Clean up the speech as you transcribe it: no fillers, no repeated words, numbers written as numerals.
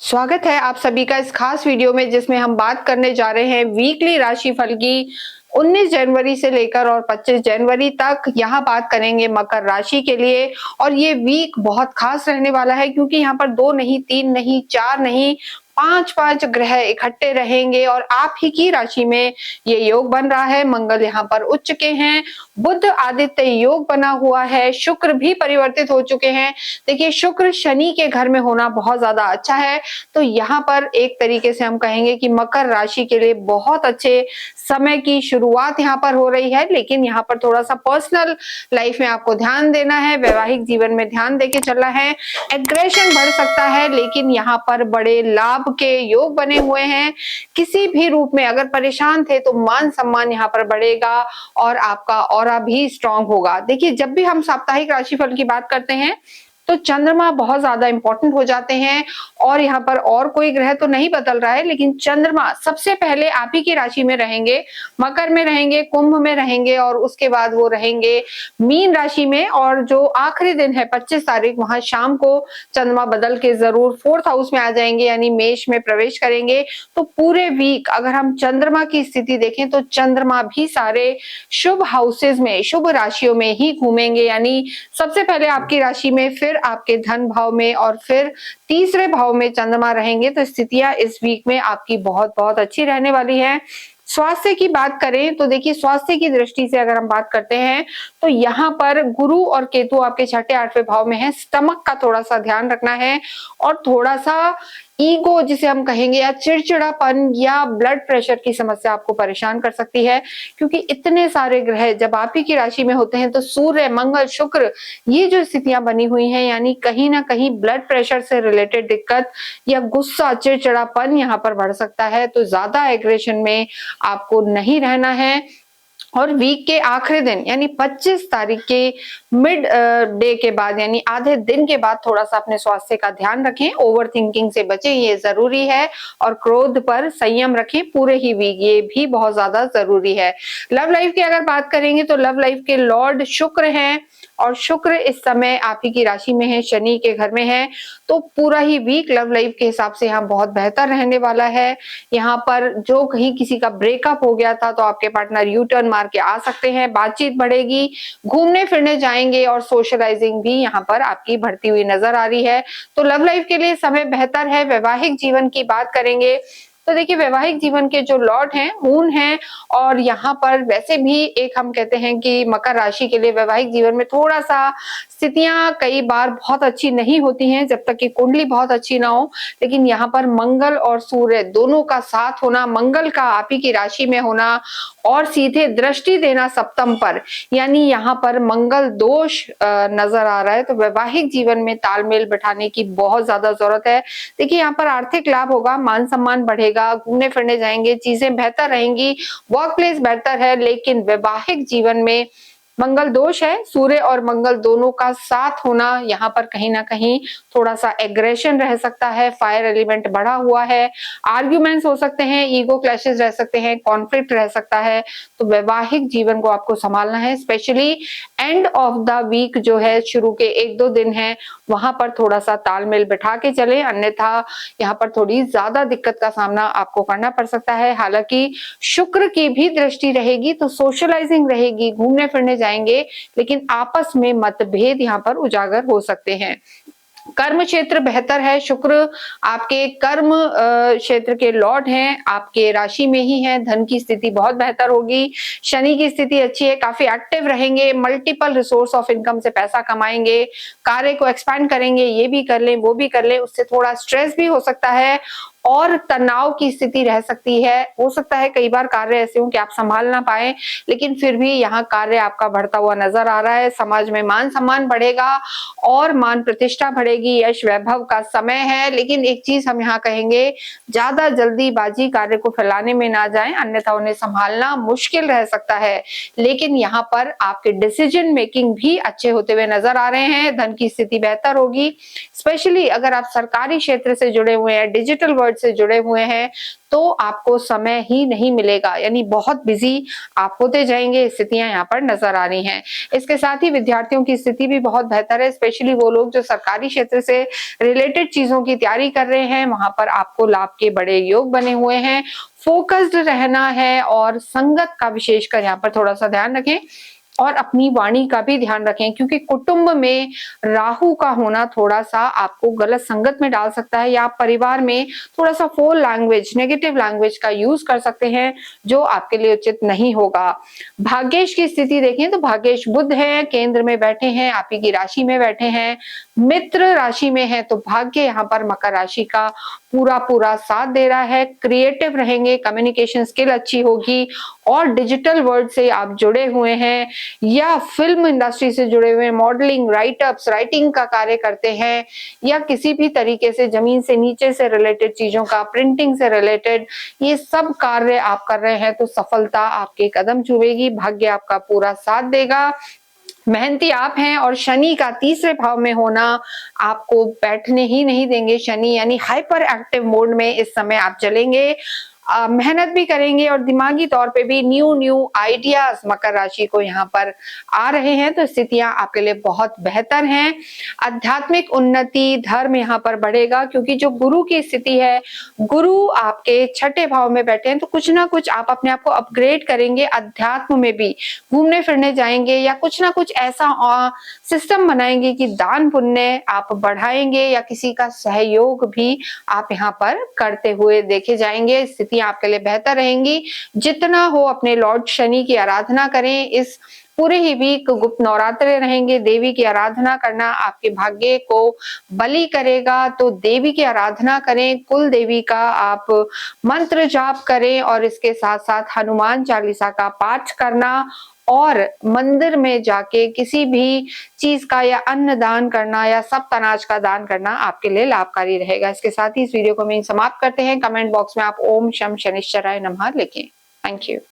स्वागत है आप सभी का इस खास वीडियो में जिसमें हम बात करने जा रहे हैं वीकली राशिफल की 19 जनवरी से लेकर और 25 जनवरी तक। यहाँ बात करेंगे मकर राशि के लिए और ये वीक बहुत खास रहने वाला है क्योंकि यहाँ पर 2 नहीं, 3 नहीं, 4 नहीं, 5 ग्रह इकट्ठे रहेंगे और आप ही की राशि में ये योग बन रहा है। मंगल यहाँ पर उच्च के हैं, बुध आदित्य योग बना हुआ है, शुक्र भी परिवर्तित हो चुके हैं। देखिए शुक्र शनि के घर में होना बहुत ज्यादा अच्छा है, तो यहाँ पर एक तरीके से हम कहेंगे कि मकर राशि के लिए बहुत अच्छे समय की शुरुआत यहाँ पर हो रही है। लेकिन यहाँ पर थोड़ा सा पर्सनल लाइफ में आपको ध्यान देना है, वैवाहिक जीवन में ध्यान देके चलना है। एग्रेशन बढ़ सकता है लेकिन यहाँ पर बड़े लाभ के योग बने हुए हैं। किसी भी रूप में अगर परेशान थे तो मान सम्मान यहाँ पर बढ़ेगा और आपका ऑरा भी स्ट्रांग होगा। देखिए जब भी हम साप्ताहिक राशिफल की बात करते हैं तो चंद्रमा बहुत ज्यादा इंपॉर्टेंट हो जाते हैं और यहाँ पर और कोई ग्रह तो नहीं बदल रहा है लेकिन चंद्रमा सबसे पहले आप ही की राशि में रहेंगे, मकर में रहेंगे, कुंभ में रहेंगे और उसके बाद वो रहेंगे मीन राशि में। और जो आखिरी दिन है 25 तारीख, वहां शाम को चंद्रमा बदल के जरूर 4th हाउस में आ जाएंगे यानी मेष में प्रवेश करेंगे। तो पूरे वीक अगर हम चंद्रमा की स्थिति देखें तो चंद्रमा भी सारे शुभ हाउसेज में, शुभ राशियों में ही घूमेंगे। यानी सबसे पहले आपकी राशि में, फिर आपके धन भाव में और फिर तीसरे भाव में चंद्रमा रहेंगे। तो स्थितियां इस वीक में आपकी बहुत बहुत अच्छी रहने वाली है। स्वास्थ्य की बात करें तो देखिए स्वास्थ्य की दृष्टि से अगर हम बात करते हैं तो यहाँ पर गुरु और केतु आपके 6ठे 8वें भाव में है। स्टमक का थोड़ा सा ध्यान रखना है और थोड़ा सा ईगो जिसे हम कहेंगे या चिड़चिड़ापन या ब्लड प्रेशर की समस्या आपको परेशान कर सकती है क्योंकि इतने सारे ग्रह जब आप ही की राशि में होते हैं तो सूर्य, मंगल, शुक्र, ये जो स्थितियां बनी हुई हैं यानी कहीं ना कहीं ब्लड प्रेशर से रिलेटेड दिक्कत या गुस्सा, चिड़चिड़ापन यहाँ पर बढ़ सकता है। तो ज्यादा एग्रेशन में आपको नहीं रहना है। और वीक के आखिरी दिन यानी 25 तारीख के मिड डे के बाद यानी आधे दिन के बाद थोड़ा सा अपने स्वास्थ्य का ध्यान रखें, ओवर थिंकिंग से बचें, ये जरूरी है। और क्रोध पर संयम रखें पूरे ही वीक, ये भी बहुत ज्यादा जरूरी है। लव लाइफ की अगर बात करेंगे तो लव लाइफ के लॉर्ड शुक्र हैं और शुक्र इस समय आप ही की राशि में है, शनि के घर में है। तो पूरा ही वीक लव लाइफ के हिसाब से यहाँ बहुत बेहतर रहने वाला है। यहाँ पर जो कहीं किसी का ब्रेकअप हो गया था तो आपके पार्टनर यू टर्न मार के आ सकते हैं, बातचीत बढ़ेगी, घूमने फिरने जाएंगे और सोशलाइजिंग भी यहाँ पर आपकी बढ़ती हुई नजर आ रही है। तो लव लाइफ के लिए समय बेहतर है। वैवाहिक जीवन की बात करेंगे तो देखिए वैवाहिक जीवन के जो लॉर्ड हैं मून हैं और यहाँ पर वैसे भी एक हम कहते हैं कि मकर राशि के लिए वैवाहिक जीवन में थोड़ा सा स्थितियां कई बार बहुत अच्छी नहीं होती हैं जब तक कि कुंडली बहुत अच्छी ना हो। लेकिन यहाँ पर मंगल और सूर्य दोनों का साथ होना, मंगल का आप ही की राशि में होना और सीधे दृष्टि देना सप्तम पर, यानी यहाँ पर मंगल दोष नजर आ रहा है। तो वैवाहिक जीवन में तालमेल बैठाने की बहुत ज्यादा जरूरत है। देखिए यहाँ पर आर्थिक लाभ होगा, मान सम्मान बढ़ेगा, घूमने फिरने जाएंगे, चीजें बेहतर रहेंगी, वर्क प्लेस बेहतर है। लेकिन वैवाहिक जीवन में मंगल दोष है, सूर्य और मंगल दोनों का साथ होना यहाँ पर कहीं ना कहीं थोड़ा सा एग्रेशन रह सकता है, फायर एलिमेंट बढ़ा हुआ है, आर्ग्यूमेंट्स हो सकते हैं, ईगो क्लैशेस रह सकते हैं, कॉन्फ्लिक्ट रह सकता है। तो वैवाहिक जीवन को आपको संभालना है, specially end of the week जो है, शुरू के 1-2 दिन है, वहां पर थोड़ा सा तालमेल बैठा के चले, अन्यथा यहाँ पर थोड़ी ज्यादा दिक्कत का सामना आपको करना पड़ सकता है। हालांकि शुक्र की भी दृष्टि रहेगी तो सोशलाइजिंग रहेगी, घूमने फिरने जाएंगे, लेकिन आपस में मतभेद यहाँ पर उजागर हो सकते हैं। कर्म क्षेत्र बेहतर है, शुक्र आपके कर्म क्षेत्र के लॉर्ड हैं, आपके राशि में ही है, धन की स्थिति बहुत बेहतर होगी, शनि की स्थिति अच्छी है, काफी एक्टिव रहेंगे, मल्टीपल रिसोर्स ऑफ इनकम से पैसा कमाएंगे, कार्य को एक्सपैंड करेंगे, ये भी कर लें वो भी कर लें, उससे थोड़ा स्ट्रेस भी हो सकता है और तनाव की स्थिति रह सकती है। हो सकता है कई बार कार्य ऐसे हो कि आप संभाल ना पाए, लेकिन फिर भी यहाँ कार्य आपका बढ़ता हुआ नजर आ रहा है। समाज में मान सम्मान बढ़ेगा और मान प्रतिष्ठा बढ़ेगी, यश वैभव का समय है। लेकिन एक चीज हम यहाँ कहेंगे, ज्यादा जल्दीबाजी कार्य को फैलाने में ना जाएं, अन्यथा उन्हें संभालना मुश्किल रह सकता है। लेकिन यहाँ पर आपके डिसीजन मेकिंग भी अच्छे होते हुए नजर आ रहे हैं, धन की स्थिति बेहतर होगी, स्पेशली अगर आप सरकारी क्षेत्र से जुड़े हुए हैं, डिजिटल वर्ल्ड वर्ल्ड से जुड़े हुए हैं तो आपको समय ही नहीं मिलेगा, यानी बहुत बिजी आप होते जाएंगे, स्थितियां यहाँ पर नजर आ रही हैं। इसके साथ ही विद्यार्थियों की स्थिति भी बहुत बेहतर है, स्पेशली वो लोग जो सरकारी क्षेत्र से रिलेटेड चीजों की तैयारी कर रहे हैं, वहां पर आपको लाभ के बड़े योग बने हुए हैं। फोकस्ड रहना है और संगत का विशेषकर यहाँ पर थोड़ा सा ध्यान रखें और अपनी वाणी का भी ध्यान रखें, क्योंकि कुटुंब में राहु का होना थोड़ा सा आपको गलत संगत में डाल सकता है, या आप परिवार में थोड़ा सा फोल लैंग्वेज, नेगेटिव लैंग्वेज का यूज कर सकते हैं जो आपके लिए उचित नहीं होगा। भाग्येश की स्थिति देखें तो भाग्येश बुध है, केंद्र में बैठे हैं, आप ही की राशि में बैठे हैं, मित्र राशि में है, तो भाग्य यहाँ पर मकर राशि का पूरा पूरा साथ दे रहा है। क्रिएटिव रहेंगे, कम्युनिकेशन स्किल अच्छी होगी और डिजिटल वर्ल्ड से आप जुड़े हुए हैं या फिल्म इंडस्ट्री से जुड़े हुए, मॉडलिंग, राइटअप्स, राइटिंग का कार्य करते हैं या किसी भी तरीके से जमीन से नीचे से रिलेटेड चीजों का, प्रिंटिंग से रिलेटेड ये सब कार्य आप कर रहे हैं तो सफलता आपके कदम छुएगी, भाग्य आपका पूरा साथ देगा। मेहनती आप हैं और शनि का तीसरे भाव में होना आपको बैठने ही नहीं देंगे। शनि यानी हाइपर एक्टिव मोड में इस समय आप चलेंगे, मेहनत भी करेंगे और दिमागी तौर पे भी न्यू आइडियाज मकर राशि को यहाँ पर आ रहे हैं, तो स्थितियां आपके लिए बहुत बेहतर हैं। आध्यात्मिक उन्नति, धर्म यहाँ पर बढ़ेगा, क्योंकि जो गुरु की स्थिति है, गुरु आपके छठे भाव में बैठे हैं, तो कुछ ना कुछ आप अपने आप को अपग्रेड करेंगे, अध्यात्म में भी घूमने फिरने जाएंगे या कुछ ना कुछ ऐसा सिस्टम बनाएंगे कि दान पुण्य आप बढ़ाएंगे या किसी का सहयोग भी आप यहाँ पर करते हुए देखे जाएंगे। स्थिति आपके लिए बेहतर रहेंगी। जितना हो अपने लॉर्ड शनि की आराधना करें। इस पूरे ही वीक गुप्त नवरात्रे रहेंगे, देवी की आराधना करना आपके भाग्य को बली करेगा, तो देवी की आराधना करें, कुल देवी का आप मंत्र जाप करें और इसके साथ साथ हनुमान चालीसा का पाठ करना और मंदिर में जाके किसी भी चीज का या अन्न दान करना या सप्त अनाज का दान करना आपके लिए लाभकारी रहेगा। इसके साथ ही इस वीडियो को हम समाप्त करते हैं। कमेंट बॉक्स में आप ओम शम शनिश्चराय नमः लिखें। Thank you.